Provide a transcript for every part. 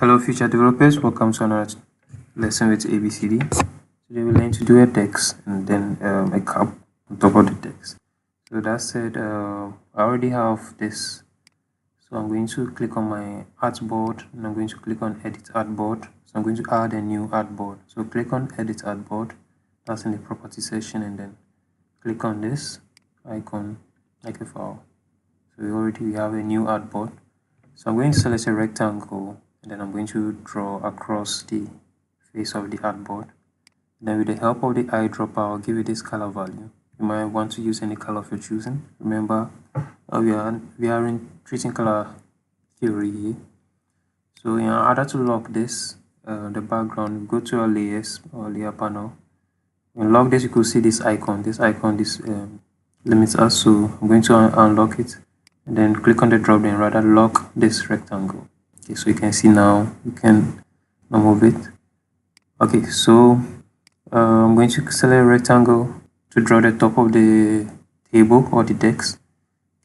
Hello future developers, welcome to another lesson with ABCD. Today we're going to do a text and then a cap on top of the text. So that said, I already have this. So I'm going to click on my artboard and I'm going to click on edit artboard. So I'm going to add a new artboard. So click on edit artboard, that's in the property section, and then click on this icon like a file. So we have a new artboard. So I'm going to select a rectangle and then I'm going to draw across the face of the artboard. Then with the help of the eyedropper, I'll give it this color value. You might want to use any color of your choosing. Remember, we are in treating color theory here. So in order to lock this, the background, go to your layers or layer panel. When lock this, you could see this icon. This limits us, so I'm going to unlock it and then click on the drop down, rather lock this rectangle. Okay, so you can see now you can now move it. Okay, so I'm going to select a rectangle to draw the top of the table or the desk.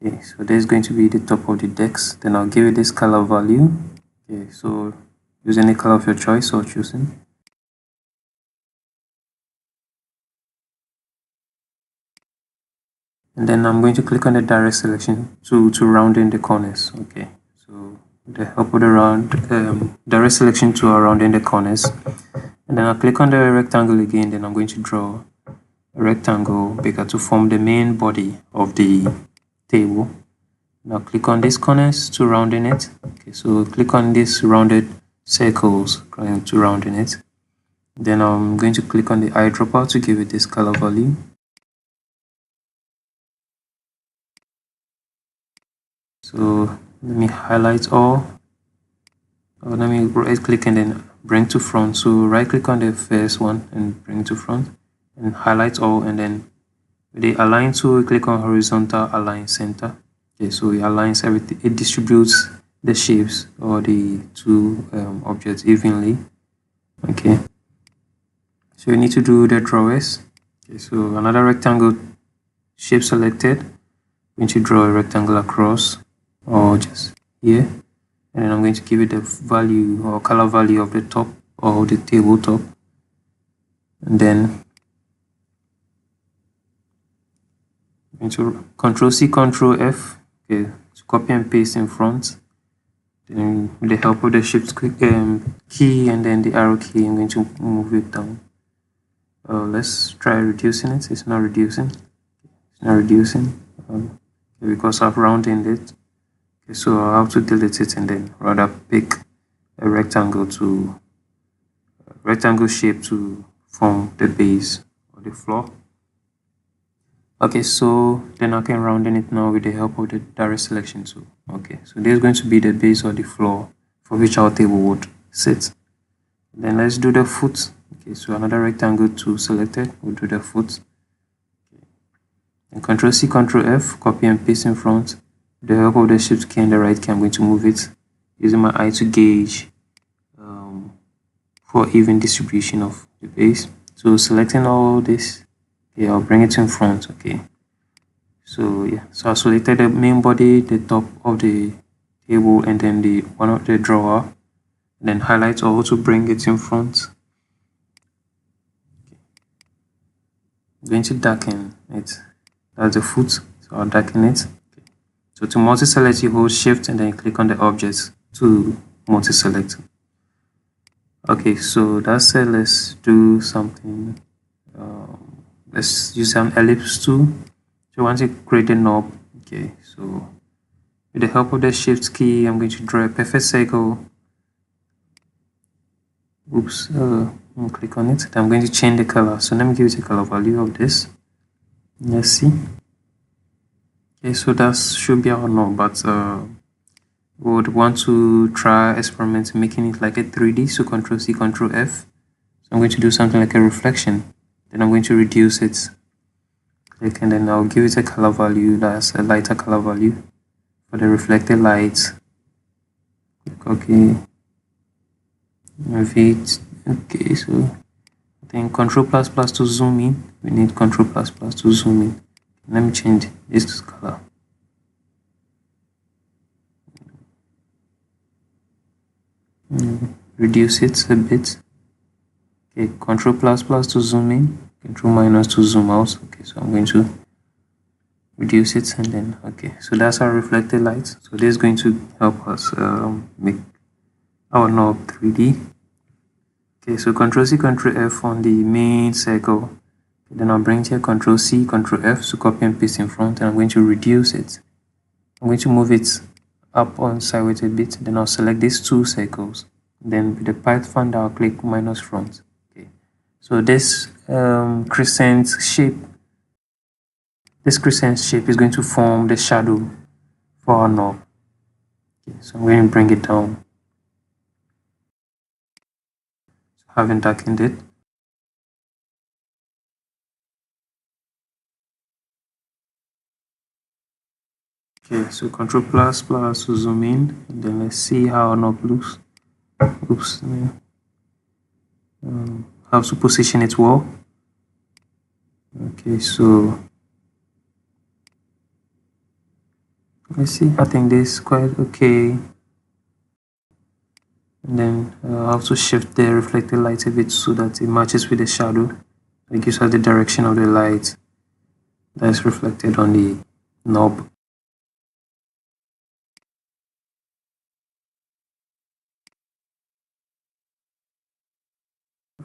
Okay, so there's going to be the top of the desk. Then I'll give it this color value. Okay, so use any color of your choice or choosing. And then I'm going to click on the direct selection to round in the corners. Okay, so with the help of the direct selection to round in the corners. And then I'll click on the rectangle again. Then I'm going to draw a rectangle bigger to form the main body of the table. Now click on these corners to round in it. Okay, so click on these rounded circles to round in it. Then I'm going to click on the eyedropper to give it this color value. So let me highlight all. Let me right click and then bring to front. So right click on the first one and bring to front and highlight all, and then with the align tool, click on horizontal align center. Okay, so it aligns everything, it distributes the shapes or the two objects evenly. Okay, so you need to do the drawers. Okay, so another rectangle shape selected. I'm going to draw a rectangle across or just here, and then I'm going to give it the value or color value of the top or the tabletop, and then I'm going to Control C, Control F, okay, to copy and paste in front. Then with the help of the Shift key and then the arrow key, I'm going to move it down. Let's try reducing it. It's not reducing. It's not reducing because I've rounded it. Okay, so I'll have to delete it and then rather pick a rectangle shape to form the base or the floor. Okay, so then I can round in it now with the help of the direct selection tool. Okay, so there's going to be the base or the floor for which our table would sit. Then let's do the foot. Okay, so another rectangle tool selected, we'll do the foot. Okay. And Control C, Control F, copy and paste in front. With the help of the Shift key and the right key, I'm going to move it using my eye to gauge for even distribution of the base. So selecting all this, okay, I'll bring it in front. Okay, so yeah, so I selected the main body, the top of the table, and then the one of the drawer, and then highlight all to bring it in front. Okay. I'm going to darken it. That's the foot, so I'll darken it. Okay. So to multi-select, you hold Shift and then click on the objects to multi-select. Okay, so that's it. Let's do something. Let's use an ellipse tool. So once you create a knob, okay, so with the help of the Shift key, I'm going to draw a perfect circle. Oops, I'll click on it. Then I'm going to change the color. So let me give it a color value of this. Let's see. Okay, so that should be our knob, but we would want to try experiment making it like a 3D. So Control C, Control F. So I'm going to do something like a reflection. Then I'm going to reduce it. Click, and then I'll give it a color value that's a lighter color value for the reflected light. Click OK. Move it. Okay, so I think Control plus plus to zoom in. We need Control plus plus to zoom in. Let me change this color. reduce it a bit. Okay, Control plus plus to zoom in, Control minus to zoom out. Okay, so I'm going to reduce it, and then okay, so that's our reflected light. So this is going to help us make our knob 3D. Okay, so Control C, Control F on the main circle. Okay, then I'll bring here Control C, Control F to copy and paste in front, and I'm going to reduce it. I'm going to move it up on sideways a bit. Then I'll select these two circles. Then with the Python, I'll click minus front. Okay, so this crescent shape. This crescent shape is going to form the shadow for our knob. Okay, so I'm going to bring it down. So I haven't darkened it. Okay, so Control plus plus to zoom in, and then let's see how our knob looks. Oops, how to position it well. Okay, so let's see. I think this is quite okay. And then I have to shift the reflected light a bit so that it matches with the shadow. It gives us the direction of the light that is reflected on the knob.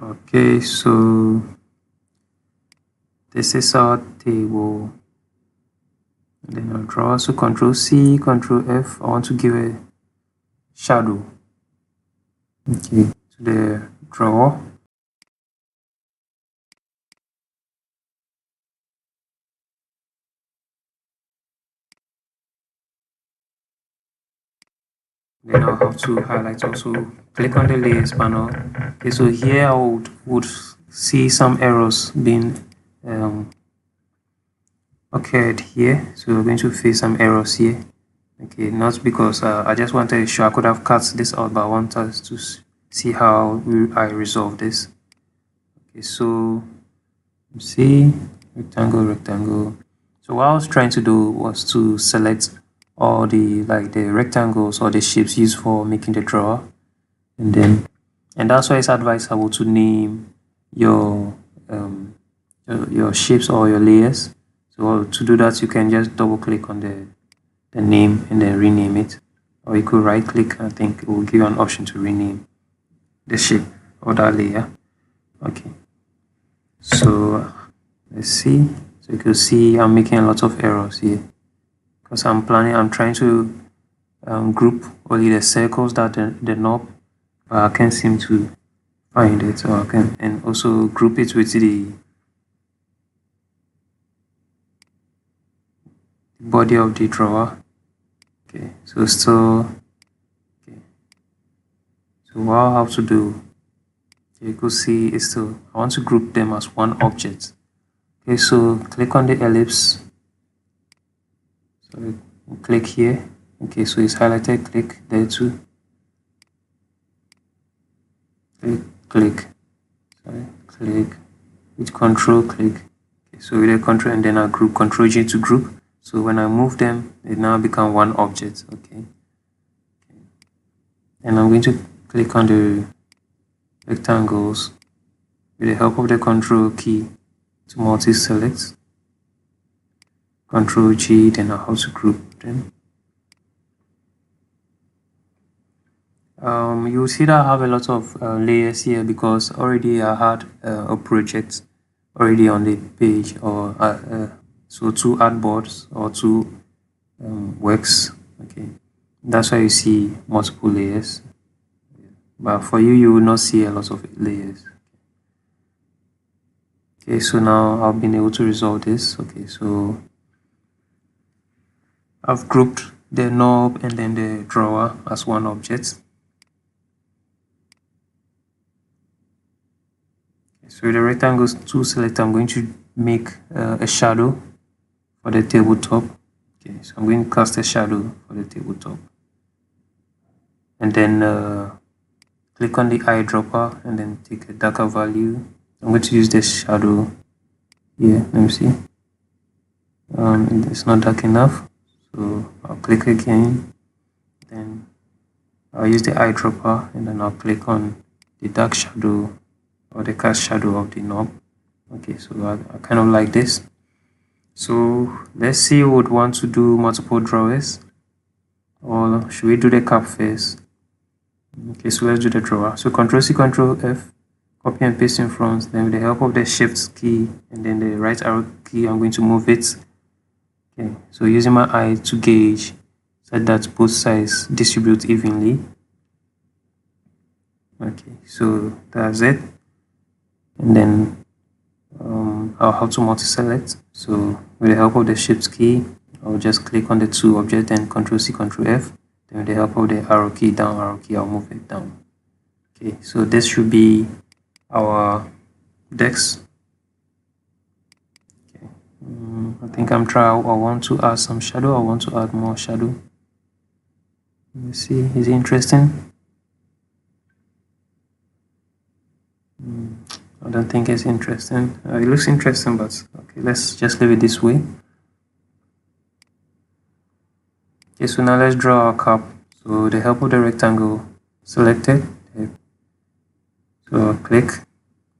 Okay, so this is our table. And then I'll draw. So Control C, Control F. I want to give a shadow. Okay, to the drawer. Then I'll have to highlight also. Click on the layers panel. Okay, so here I would see some errors being occurred here. So we're going to face some errors here. Okay, not because I just wanted to show I could have cut this out, but I want us to see how I resolve this. Okay, so see rectangle, rectangle. So what I was trying to do was to select all the rectangles or the shapes used for making the drawer, and that's why it's advisable to name your shapes or your layers. So to do that, you can just double click on the name and then rename it, or you could right click. I think it will give you an option to rename the shape or that layer. Okay, so let's see. So you can see I'm making a lot of errors here because I'm trying to group only the circles that the knob, but I can't seem to find it. So I can, and also group it with the body of the drawer. Okay, so still okay. So what I have to do, you could see is still I want to group them as one object. Okay, so click on the ellipse. So click here. Okay, so it's highlighted. Click there too. Click. Sorry, click with Control. Click. Okay, so with the Control and then I group Control G to group. So when I move them, it now become one object. Okay. And I'm going to click on the rectangles with the help of the Control key to multi-select. Control G, then I have to group them. You will see that I have a lot of layers here because already I had a project already on the page, or so two artboards or two works. Okay, that's why you see multiple layers, but for you will not see a lot of layers. Okay, so now I've been able to resolve this. Okay, so I've grouped the knob and then the drawer as one object. So with the rectangles tool select, I'm going to make a shadow for the tabletop. Okay, so I'm going to cast a shadow for the tabletop, and then click on the eyedropper and then take a darker value. I'm going to use this shadow here. Let me see. It's not dark enough, so I'll click again, then I'll use the eyedropper and then I'll click on the dark shadow or the cast shadow of the knob. Okay, so I kind of like this. So let's see who would want to do multiple drawers, or should we do the cap first? Okay, so let's do the drawer. So Ctrl+C, Ctrl+F, copy and paste in front. Then with the help of the Shift key and then the right arrow key, I'm going to move it. Okay, so using my eye to gauge so that both sides distribute evenly. Okay, so that's it. And then I'll have to multi-select. So with the help of the Shift key, I'll just click on the two objects, then Ctrl+C, Ctrl+F. Then with the help of the arrow key, down arrow key, I'll move it down. Okay, so this should be our decks. Okay, I think I want to add some shadow. I want to add more shadow. Let me see, is it interesting? I don't think it's interesting. It looks interesting, but okay, let's just leave it this way. Okay, so now let's draw our cap. So with the help of the rectangle selected, so I'll click,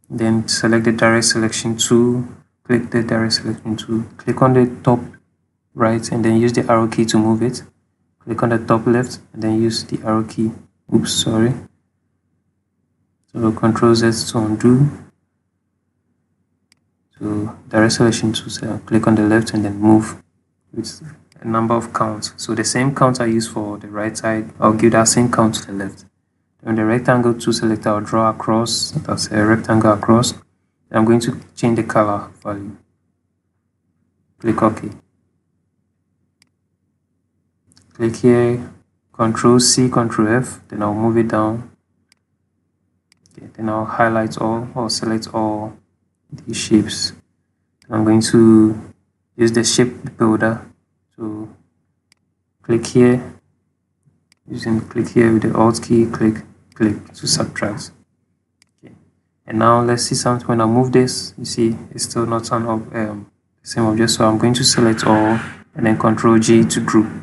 then select the direct selection tool, click the direct selection tool, click on the top right and then use the arrow key to move it. Click on the top left and then use the arrow key. Oops, sorry. So Ctrl+Z to undo. So direct selection tool, so I'll click on the left and then move with a number of counts. So the same count I use for the right side, I'll give that same count to the left. Then the rectangle tool select, I'll draw across, that's a rectangle across. Then I'm going to change the color value. Click OK. Click here, Ctrl+C, Ctrl+F, then I'll move it down. Okay, then I'll highlight all or select all these shapes. I'm going to use the shape builder to click here, click here with the Alt key, click to subtract. Okay, and now let's see something. When I move this, you see it's still not the same object, so I'm going to select all and then Ctrl+G to group.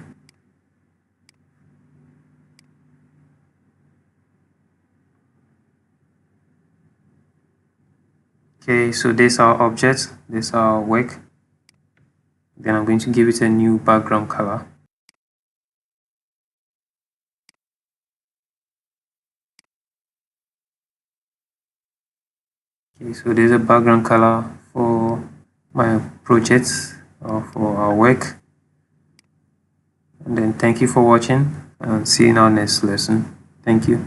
Okay, so this is our object, this is our work. Then I'm going to give it a new background color. Okay, so there's a background color for my project or for our work. And then thank you for watching and see you in our next lesson. Thank you.